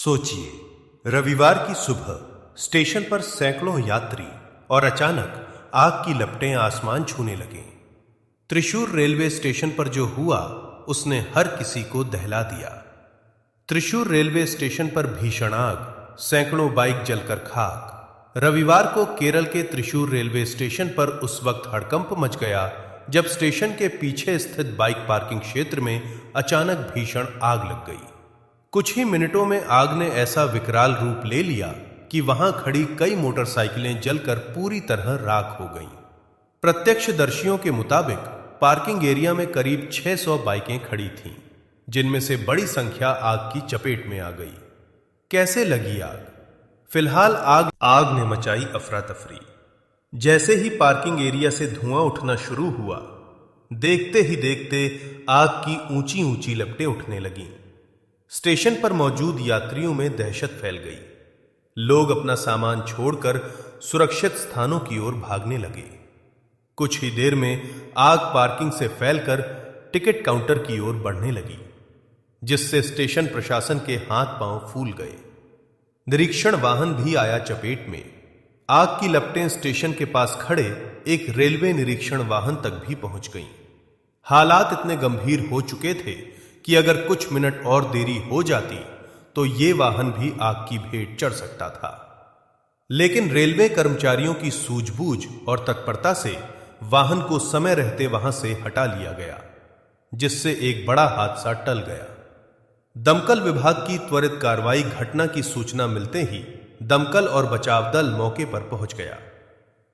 सोचिए, रविवार की सुबह स्टेशन पर सैकड़ों यात्री और अचानक आग की लपटें आसमान छूने लगीं। त्रिशूर रेलवे स्टेशन पर जो हुआ उसने हर किसी को दहला दिया। त्रिशूर रेलवे स्टेशन पर भीषण आग, सैकड़ों बाइक जलकर खाक। रविवार को केरल के त्रिशूर रेलवे स्टेशन पर उस वक्त हड़कंप मच गया जब स्टेशन के पीछे स्थित बाइक पार्किंग क्षेत्र में अचानक भीषण आग लग गई। कुछ ही मिनटों में आग ने ऐसा विकराल रूप ले लिया कि वहां खड़ी कई मोटरसाइकिलें जलकर पूरी तरह राख हो गईं। प्रत्यक्षदर्शियों के मुताबिक पार्किंग एरिया में करीब 600 बाइकें खड़ी थीं, जिनमें से बड़ी संख्या आग की चपेट में आ गई। कैसे लगी आग? फिलहाल आग ने मचाई अफरा तफरी। जैसे ही पार्किंग एरिया से धुआं उठना शुरू हुआ, देखते ही देखते आग की ऊंची ऊंची लपटें उठने लगीं। स्टेशन पर मौजूद यात्रियों में दहशत फैल गई। लोग अपना सामान छोड़कर सुरक्षित स्थानों की ओर भागने लगे। कुछ ही देर में आग पार्किंग से फैलकर टिकट काउंटर की ओर बढ़ने लगी, जिससे स्टेशन प्रशासन के हाथ पांव फूल गए। निरीक्षण वाहन भी आया चपेट में। आग की लपटें स्टेशन के पास खड़े एक रेलवे निरीक्षण वाहन तक भी पहुंच गईं। हालात इतने गंभीर हो चुके थे कि अगर कुछ मिनट और देरी हो जाती तो ये वाहन भी आग की भेंट चढ़ सकता था। लेकिन रेलवे कर्मचारियों की सूझबूझ और तत्परता से वाहन को समय रहते वहां से हटा लिया गया, जिससे एक बड़ा हादसा टल गया। दमकल विभाग की त्वरित कार्रवाई घटना की सूचना मिलते ही दमकल और बचाव दल मौके पर पहुंच गया।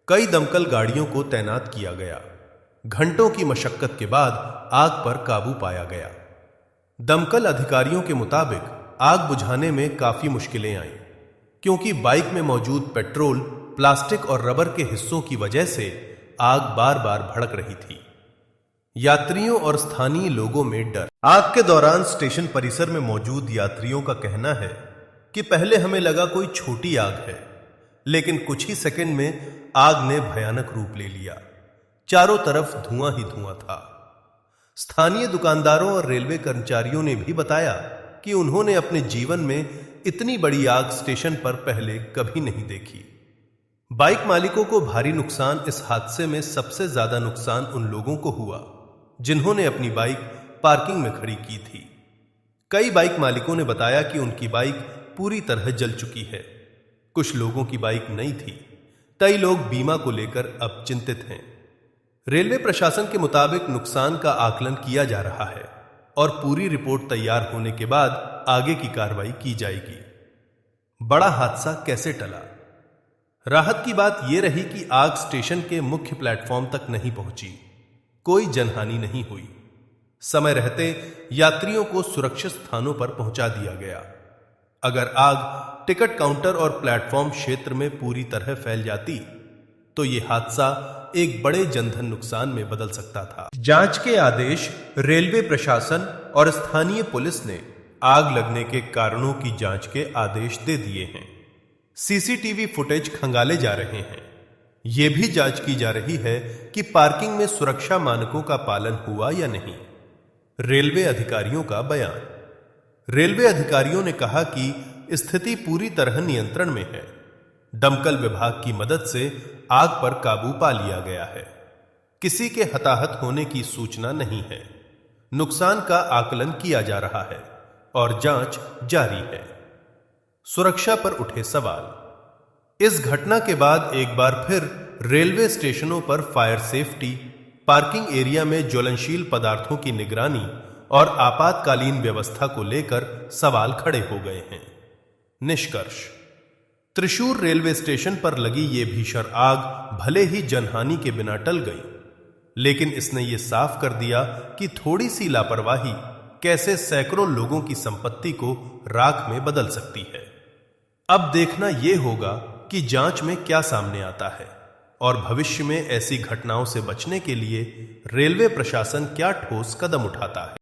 कई दमकल गाड़ियों को तैनात किया गया। घंटों की मशक्कत के बाद आग पर काबू पाया गया। दमकल अधिकारियों के मुताबिक आग बुझाने में काफी मुश्किलें आईं, क्योंकि बाइक में मौजूद पेट्रोल, प्लास्टिक और रबर के हिस्सों की वजह से आग बार बार भड़क रही थी। यात्रियों और स्थानीय लोगों में डर। आग के दौरान स्टेशन परिसर में मौजूद यात्रियों का कहना है कि पहले हमें लगा कोई छोटी आग है, लेकिन कुछ ही सेकंड में आग ने भयानक रूप ले लिया। चारों तरफ धुआं ही धुआं था। स्थानीय दुकानदारों और रेलवे कर्मचारियों ने भी बताया कि उन्होंने अपने जीवन में इतनी बड़ी आग स्टेशन पर पहले कभी नहीं देखी। बाइक मालिकों को भारी नुकसान। इस हादसे में सबसे ज्यादा नुकसान उन लोगों को हुआ जिन्होंने अपनी बाइक पार्किंग में खड़ी की थी। कई बाइक मालिकों ने बताया कि उनकी बाइक पूरी तरह जल चुकी है। कुछ लोगों की बाइक नई थी। कई लोग बीमा को लेकर अब चिंतित हैं। रेलवे प्रशासन के मुताबिक नुकसान का आकलन किया जा रहा है और पूरी रिपोर्ट तैयार होने के बाद आगे की कार्रवाई की जाएगी। बड़ा हादसा कैसे टला? राहत की बात यह रही कि आग स्टेशन के मुख्य प्लेटफॉर्म तक नहीं पहुंची। कोई जनहानि नहीं हुई। समय रहते यात्रियों को सुरक्षित स्थानों पर पहुंचा दिया गया। अगर आग टिकट काउंटर और प्लेटफॉर्म क्षेत्र में पूरी तरह फैल जाती तो यह हादसा एक बड़े जनधन नुकसान में बदल सकता था। जांच के आदेश। रेलवे प्रशासन और स्थानीय पुलिस ने आग लगने के कारणों की जांच के आदेश दे दिए हैं। सीसीटीवी फुटेज खंगाले जा रहे हैं। यह भी जांच की जा रही है कि पार्किंग में सुरक्षा मानकों का पालन हुआ या नहीं। रेलवे अधिकारियों का बयान। रेलवे अधिकारियों ने कहा कि स्थिति पूरी तरह नियंत्रण में है। दमकल विभाग की मदद से आग पर काबू पा लिया गया है। किसी के हताहत होने की सूचना नहीं है। नुकसान का आकलन किया जा रहा है और जांच जारी है। सुरक्षा पर उठे सवाल। इस घटना के बाद एक बार फिर रेलवे स्टेशनों पर फायर सेफ्टी, पार्किंग एरिया में ज्वलनशील पदार्थों की निगरानी और आपातकालीन व्यवस्था को लेकर सवाल खड़े हो गए हैं। निष्कर्ष। त्रिशूर रेलवे स्टेशन पर लगी ये भीषण आग भले ही जनहानि के बिना टल गई, लेकिन इसने ये साफ कर दिया कि थोड़ी सी लापरवाही कैसे सैकड़ों लोगों की संपत्ति को राख में बदल सकती है। अब देखना यह होगा कि जांच में क्या सामने आता है और भविष्य में ऐसी घटनाओं से बचने के लिए रेलवे प्रशासन क्या ठोस कदम उठाता है।